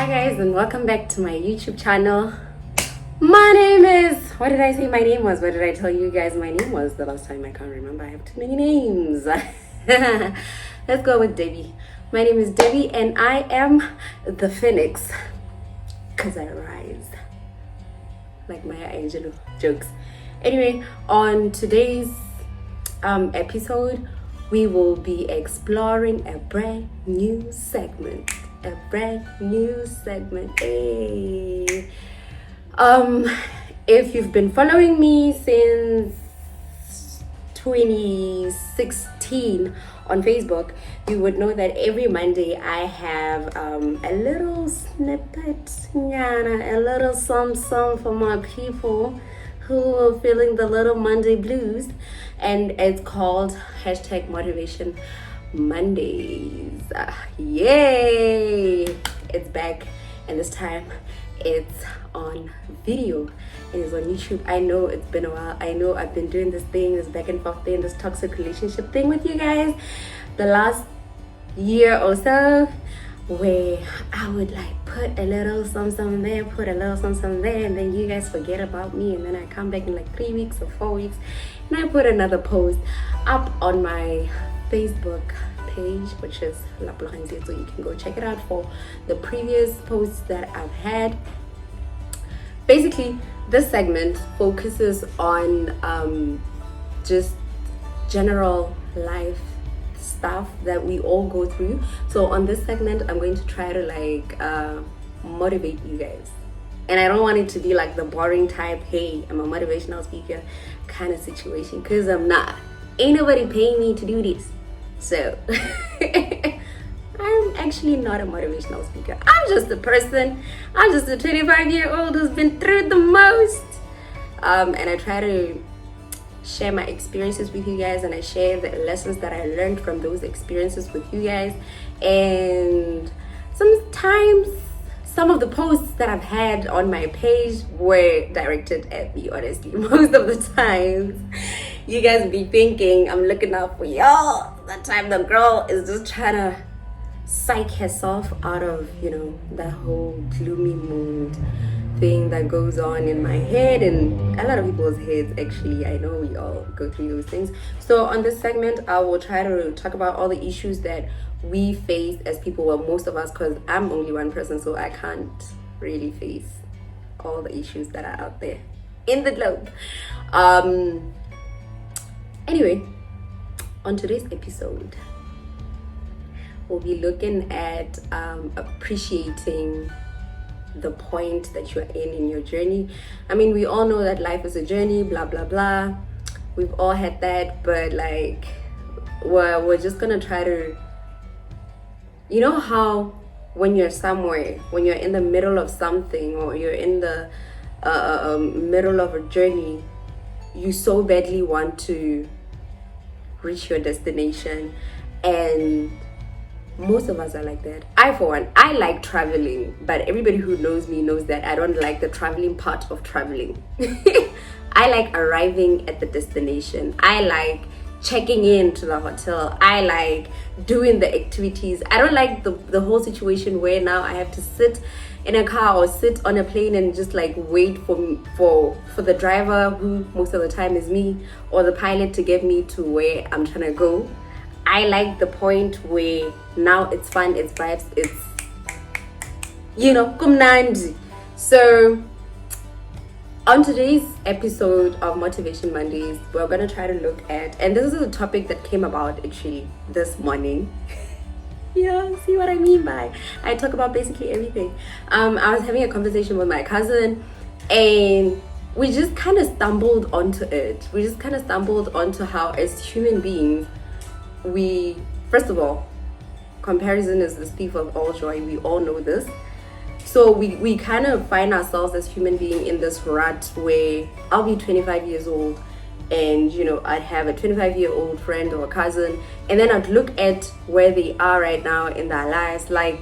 Hi guys, and welcome back to my YouTube channel. My name is, what did I say my name was? What did I tell you guys my name was the last time? I can't remember. I have too many names. Let's go with Debbie. My name is Debbie and I am the Phoenix because I rise like Maya Angelou. Jokes. Anyway, on today's episode, we will be exploring a brand new segment. Hey. If you've been following me since 2016 on Facebook, you would know that every Monday I have a little snippet, a little some for my people who are feeling the little Monday blues, and it's called #Motivation Mondays. Yay! It's back, and this time it's on video. It is on YouTube. I know it's been a while. I know I've been doing this back and forth thing, this toxic relationship thing with you guys the last year or so, where I would like put a little something there, put a little something there, and then you guys forget about me, and then I come back in like 3 weeks or 4 weeks and I put another post up on my Facebook page, which is La Plonzi, so you can go check it out for the previous posts that I've had. Basically, this segment focuses on just general life stuff that we all go through. So on this segment, I'm going to try to motivate you guys, and I don't want it to be like the boring type, hey, I'm a motivational speaker kind of situation, because I'm not. Ain't nobody paying me to do this. So I'm actually not a motivational speaker. I'm just a person. I'm just a 25-year-old who's been through the most. And I try to share my experiences with you guys, and I share the lessons that I learned from those experiences with you guys. And sometimes some of the posts that I've had on my page were directed at me, honestly. Most of the times you guys be thinking I'm looking out for y'all. That time the girl is just trying to psych herself out of, that whole gloomy mood thing that goes on in my head and a lot of people's heads. Actually, I know we all go through those things. So on this segment, I will try to talk about all the issues that we face as people. Well, most of us, because I'm only one person, so I can't really face all the issues that are out there in the globe. Anyway, on today's episode, we'll be looking at appreciating the point that you're in your journey. I mean, we all know that life is a journey, blah blah blah. We've all had that, but we're just gonna try to, how when you're somewhere, when you're in the middle of something, or you're in the middle of a journey, you so badly want to reach your destination, and most of us are like that. I, for one, I like traveling, but everybody who knows me knows that I don't like the traveling part of traveling. I like arriving at the destination. I like checking in to the hotel. I like doing the activities. I don't like the whole situation where now I have to sit in a car or sit on a plane and just wait for the driver, who most of the time is me, or the pilot, to get me to where I'm trying to go. I like the point where now it's fun, it's vibes, it's kumnandi. So on today's episode of Motivation Mondays, we're going to try to look at, and this is a topic that came about actually this morning. See what I mean by I talk about basically everything. I was having a conversation with my cousin, and we just kind of stumbled onto it. We just kind of stumbled onto how, as human beings, first of all, comparison is the thief of all joy. We all know this. So we kind of find ourselves as human beings in this rut where I'll be 25 years old, and I'd have a 25-year-old friend or a cousin, and then I'd look at where they are right now in their lives. Like,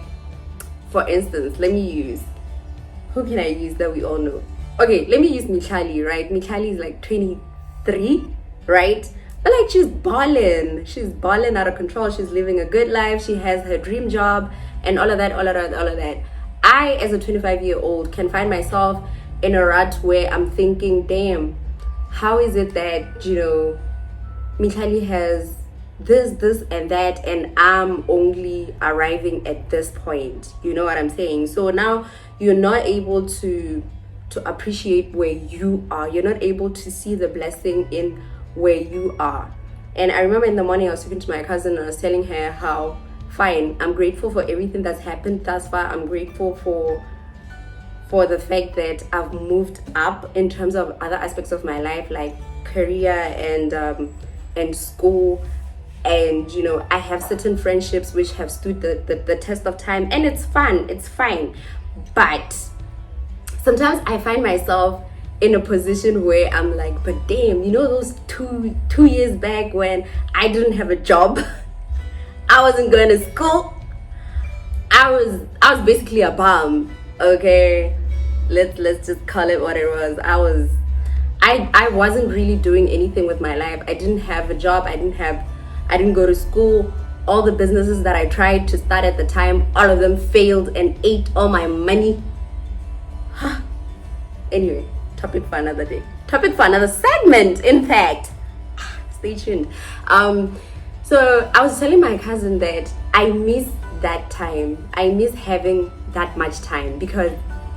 for instance, who can I use that we all know? Okay, let me use Michali, right? Michali is 23, right? But she's balling out of control. She's living a good life. She has her dream job and all of that. I, as a 25-year-old, can find myself in a rut where I'm thinking, damn, how is it that, Michali has this, and that, and I'm only arriving at this point. You know what I'm saying? So now you're not able to appreciate where you are. You're not able to see the blessing in where you are. And I remember in the morning I was talking to my cousin and I was telling her how, fine, I'm grateful for everything that's happened thus far. I'm grateful for the fact that I've moved up in terms of other aspects of my life, like career and school. And I have certain friendships which have stood the test of time, and it's fun, it's fine. But sometimes I find myself in a position where I'm like, but damn, those two years back when I didn't have a job, I wasn't going to school, I was basically a bum. Okay, let's just call it what it was. I wasn't really doing anything with my life. I didn't have a job. I didn't go to school. All the businesses that I tried to start at the time, all of them failed and ate all my money. Anyway, topic for another day. Topic for another segment, in fact. Stay tuned. So I was telling my cousin that I miss that time. I miss having that much time, because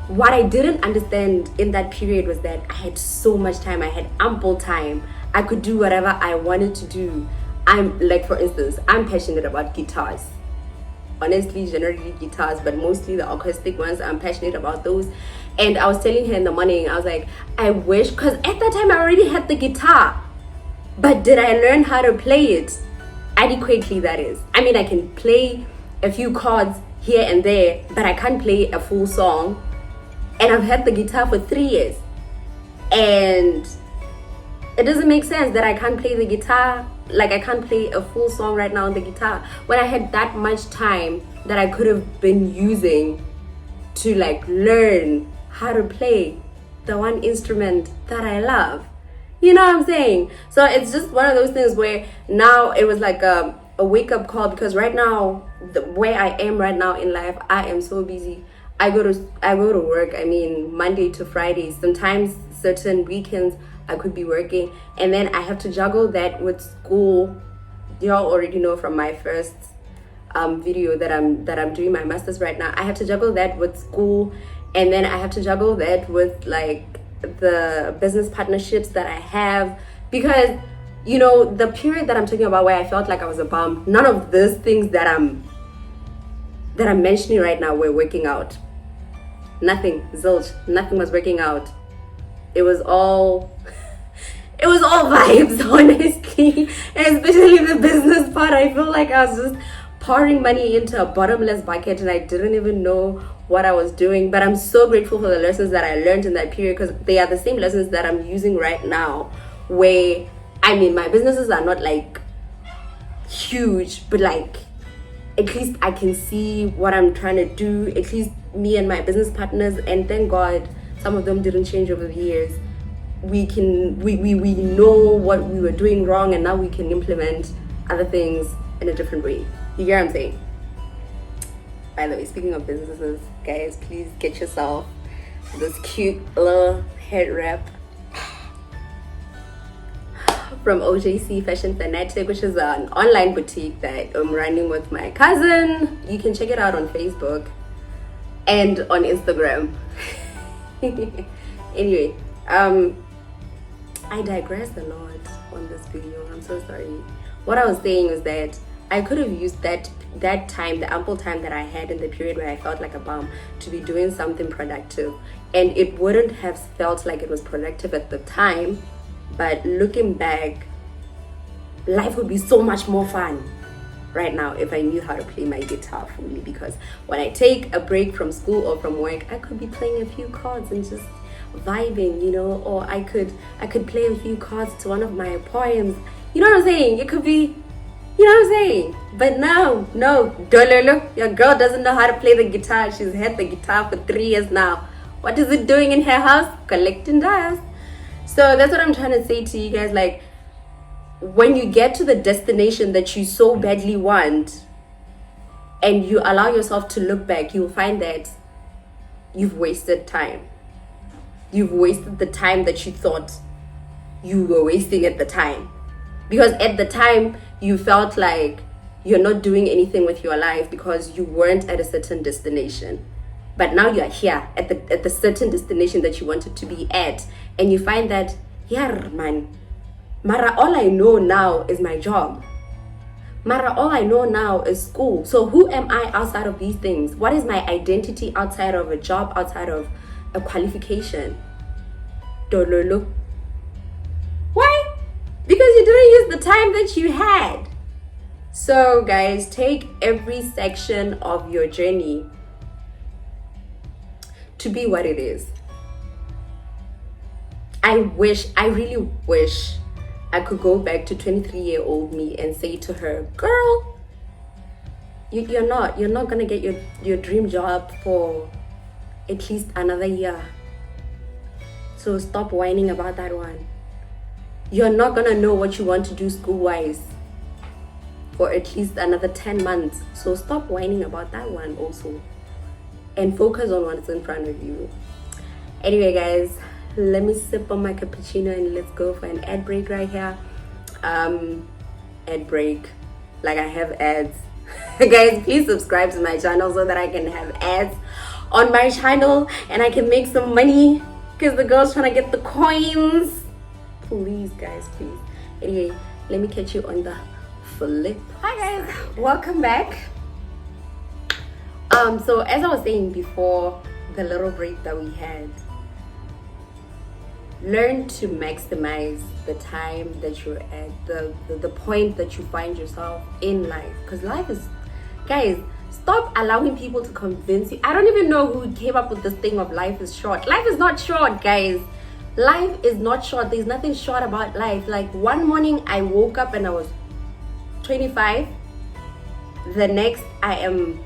what I didn't understand in that period was that I had so much time. I had ample time. I could do whatever I wanted to do. For instance, I'm passionate about guitars. Honestly, generally guitars, but mostly the acoustic ones. I'm passionate about those. And I was telling her in the morning, I was like, I wish, because at that time I already had the guitar, but did I learn how to play it adequately? That is, I mean, I can play a few chords here and there, but I can't play a full song. And I've had the guitar for 3 years, and it doesn't make sense that I can't play the guitar. Like, I can't play a full song right now on the guitar when I had that much time that I could have been using to learn how to play the one instrument that I love. You know what I'm saying? So it's just one of those things where now it was like a wake-up call, because right now, where I am right now in life, I am so busy. I go to work, Monday to Friday. Sometimes certain weekends I could be working, and then I have to juggle that with school. Y'all already know from my first video that I'm doing my master's right now. I have to juggle that with school, and then I have to juggle that with the business partnerships that I have, because the period that I'm talking about where I felt like I was a bum, none of those things that I'm mentioning right now were working out. Nothing, zilch, nothing was working out. It was all vibes, honestly. And especially the business part, I feel like I was just pouring money into a bottomless bucket, and I didn't even know what I was doing. But I'm so grateful for the lessons that I learned in that period, because they are the same lessons that I'm using right now, where my businesses are not huge, but at least I can see what I'm trying to do. At least me and my business partners, and thank God some of them didn't change over the years. We know what we were doing wrong, and now we can implement other things in a different way. You get what I'm saying? By the way, speaking of businesses, guys, please get yourself this cute little head wrap from OJC Fashion Fanatic, which is an online boutique that I'm running with my cousin. You can check it out on Facebook and on Instagram. Anyway, I digress a lot on this video. I'm so sorry. What I was saying was that I could have used that time, the ample time that I had in the period where I felt like a bum, to be doing something productive, and it wouldn't have felt like it was productive at the time. But looking back, life would be so much more fun right now if I knew how to play my guitar fully, because when I take a break from school or from work, I could be playing a few chords and just vibing, or I could play a few chords to one of my poems. You know what I'm saying? It could be, you know what I'm saying? But no, Dololo, your girl doesn't know how to play the guitar. She's had the guitar for 3 years now. What is it doing in her house? Collecting dust. So that's what I'm trying to say to you guys. When you get to the destination that you so badly want, and you allow yourself to look back, you'll find that you've wasted time. You've wasted the time that you thought you were wasting at the time. Because at the time, you felt like you're not doing anything with your life because you weren't at a certain destination. But now you're here at the certain destination that you wanted to be at. And you find that, yeah, man, Mara, all I know now is my job. Mara, all I know now is school. So who am I outside of these things? What is my identity outside of a job, outside of a qualification? Dololo. Why? Because you didn't use the time that you had. So guys, take every section of your journey to be what it is. I really wish I could go back to 23-year-old me and say to her, girl, you're not gonna get your dream job for at least another year. So stop whining about that one. You're not gonna know what you want to do school-wise for at least another 10 months. So stop whining about that one also. And focus on what's in front of you. Anyway, guys, let me sip on my cappuccino and let's go for an ad break right here. Ad break. Like I have ads. Guys, please subscribe to my channel so that I can have ads on my channel and I can make some money because the girl's trying to get the coins. Please, guys, please. Anyway, let me catch you on the flip. Hi, guys. Welcome back. So as I was saying before the little break that we had, learn to maximize the time that you're at, the point that you find yourself in life. Because life is, guys, stop allowing people to convince you. I don't even know who came up with this thing of life is short. Life is not short, guys. Life is not short. There's nothing short about life. Like one morning I woke up and I was 25. The next I am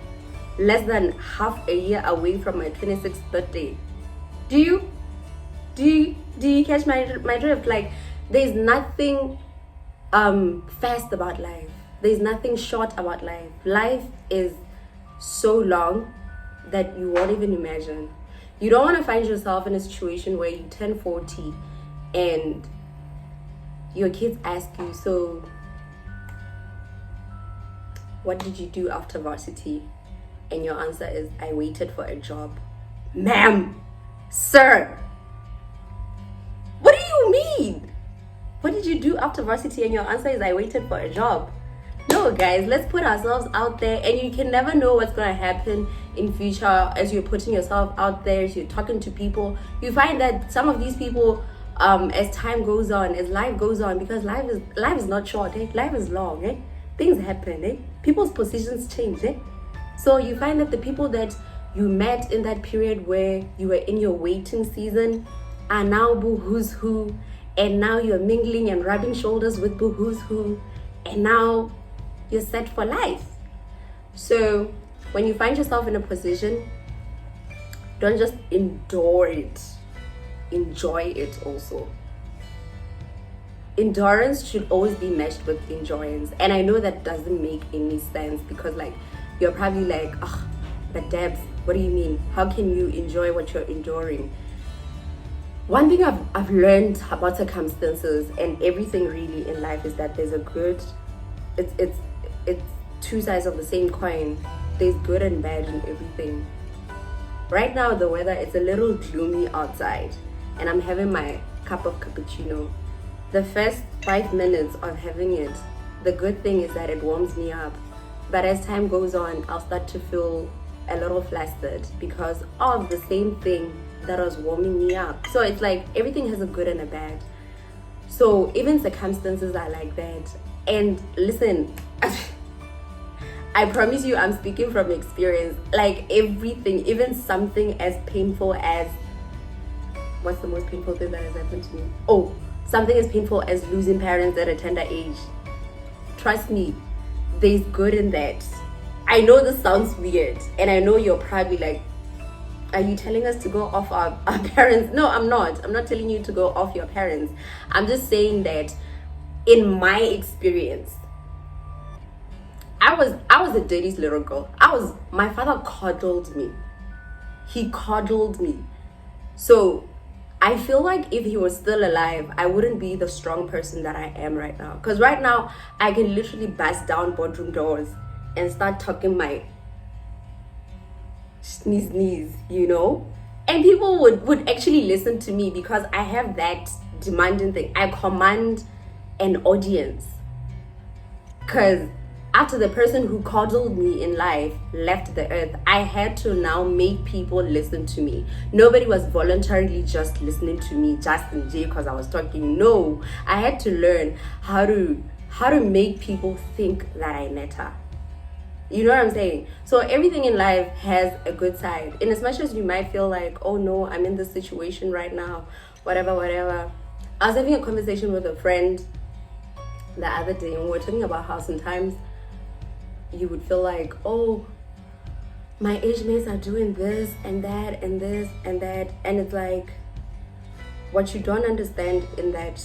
less than half a year away from my 26th birthday. Do you catch my drift? Like, there's nothing fast about life. There's nothing short about life. Life is so long that you won't even imagine. You don't want to find yourself in a situation where you turn 40 and your kids ask you, so what did you do after varsity? And your answer is, I waited for a job. Ma'am, sir, what do you mean? What did you do after varsity? And your answer is, I waited for a job. No, guys, let's put ourselves out there. And you can never know what's going to happen in future as you're putting yourself out there, as you're talking to people. You find that some of these people, as time goes on, as life goes on, because life is not short, eh? Life is long, eh? Things happen, eh? People's positions change, eh? So you find that the people that you met in that period where you were in your waiting season are now boo who's who, and now you're mingling and rubbing shoulders with boo who's who, and now you're set for life. So when you find yourself in a position, don't just endure it, enjoy it also. Endurance should always be matched with endurance. And I know that doesn't make any sense because, like, you're probably like, oh, but Debs, what do you mean? How can you enjoy what you're enduring? One thing I've learned about circumstances and everything really in life is that there's a good, it's two sides of the same coin. There's good and bad in everything. Right now the weather, it's a little gloomy outside and I'm having my cup of cappuccino. The first 5 minutes of having it, the good thing is that it warms me up. But as time goes on, I'll start to feel a little flustered because of the same thing that was warming me up. So it's like everything has a good and a bad. So even circumstances are like that. And listen, I promise you I'm speaking from experience. Like everything, even something as painful as, what's the most painful thing that has happened to me? Oh, something as painful as losing parents at a tender age. Trust me, there's good in that. I know this sounds weird, and I know you're probably like, are you telling us to go off our parents? No, I'm not. I'm not telling you to go off your parents. I'm just saying that in my experience, I was the dirtiest little girl. My father coddled me. He coddled me. So I feel like if he was still alive, I wouldn't be the strong person that I am right now. Because right now, I can literally bust down boardroom doors and start talking my sneeze, you know? And people would actually listen to me because I have that demanding thing. I command an audience. Because after the person who coddled me in life left the earth, I had to now make people listen to me. Nobody was voluntarily just listening to me just in jail because I was talking. No, I had to learn how to make people think that I matter. You know what I'm saying? So everything in life has a good side. In as much as you might feel like, oh no, I'm in this situation right now, whatever. I was having a conversation with a friend the other day, and we were talking about how sometimes you would feel like, oh, my age mates are doing this and that and this and that. And it's like, what you don't understand in that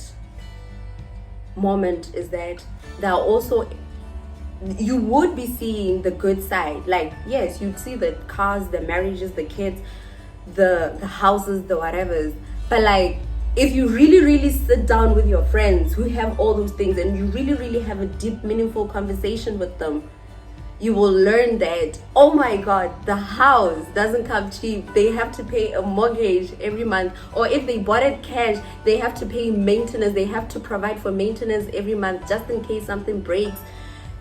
moment is that there are also, you would be seeing the good side. Like, yes, you'd see the cars, the marriages, the kids, the houses, the whatevers. But like, if you really sit down with your friends who have all those things and you really have a deep, meaningful conversation with them, you will learn that, oh my God, the house doesn't come cheap. They have to pay a mortgage every month. Or if they bought it cash, they have to pay maintenance. They have to provide for maintenance every month just in case something breaks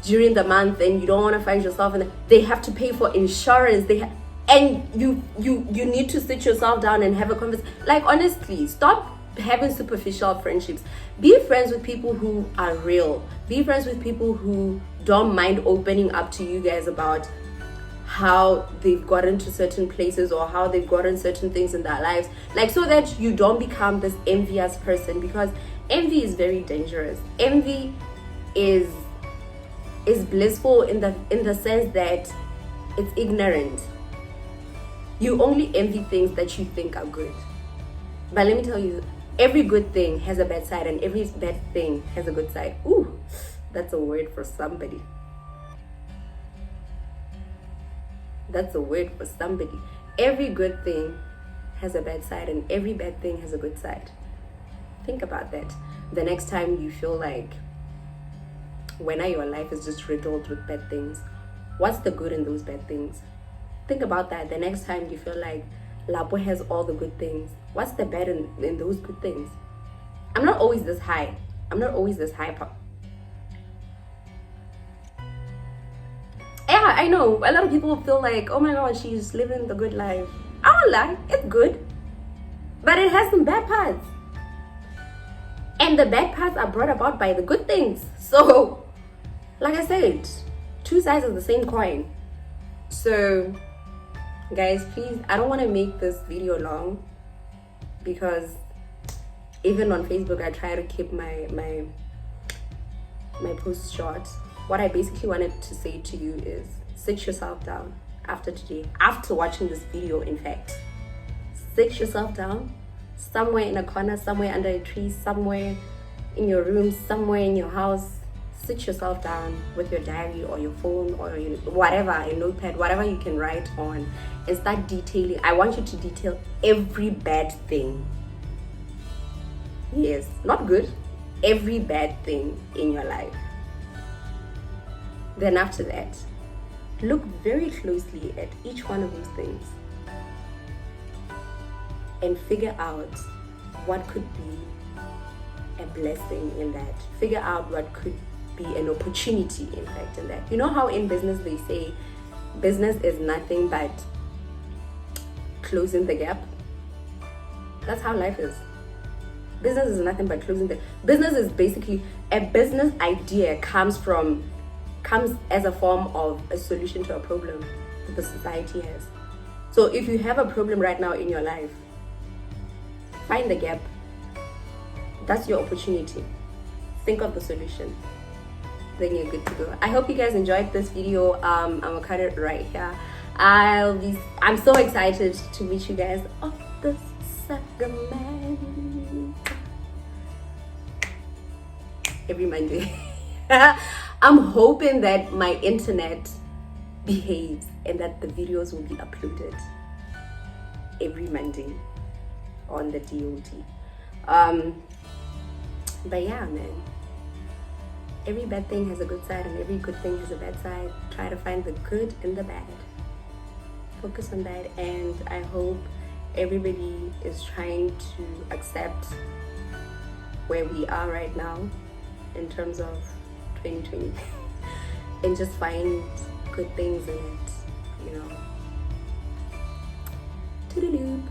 during the month and you don't want to find yourself in they have to pay for insurance. And you need to sit yourself down and have a conversation. Like, honestly, stop having superficial friendships. Be friends with people who are real. Be friends with people who don't mind opening up to you guys about how they've gotten to certain places or how they've gotten certain things in their lives, like, so that you don't become this envious person, because envy is very dangerous. Envy is blissful in the sense that it's ignorant. You only envy things that you think are good. But let me tell you, every good thing has a bad side and every bad thing has a good side. Ooh, that's a word for somebody. That's a word for somebody. Every good thing has a bad side and every bad thing has a good side. Think about that. The next time you feel like when your life is just riddled with bad things, what's the good in those bad things? Think about that. The next time you feel like Lapo has all the good things, what's the bad in those good things? I'm not always this high. I'm not always this hyper. Yeah, I know. A lot of people feel like, oh my God, she's living the good life. I don't lie. It's good. But it has some bad parts. And the bad parts are brought about by the good things. So, like I said, two sides of the same coin. So, guys, please, I don't want to make this video long, because even on Facebook I try to keep my posts short. What I basically wanted to say to you is, sit yourself down after today, after watching this video. In fact, sit yourself down somewhere in a corner, somewhere under a tree, somewhere in your room, somewhere in your house. Sit yourself down with your diary or your phone or your whatever, a notepad, whatever you can write on, and start detailing. I want you to detail every bad thing. Yes, not good. Every bad thing in your life. Then after that, look very closely at each one of those things and figure out what could be a blessing in that. Figure out what could be an opportunity, in fact, in that. You know how in business they say business is nothing but closing the gap? That's how life is. Business is nothing but closing the business is basically a business idea comes as a form of a solution to a problem that the society has. So if you have a problem right now in your life, find the gap. That's your opportunity. Think of the solution. Then you're good to go. I hope you guys enjoyed this video. I'm gonna cut it right here. I'm so excited to meet you guys on the segment every Monday. I'm hoping that my internet behaves and that the videos will be uploaded. every Monday on the DOT. But yeah, man, every bad thing has a good side and every good thing has a bad side. Try to find the good in the bad. Focus on that, and I hope everybody is trying to accept where we are right now in terms of 2020 and just find good things in it, you know. Toodaloo.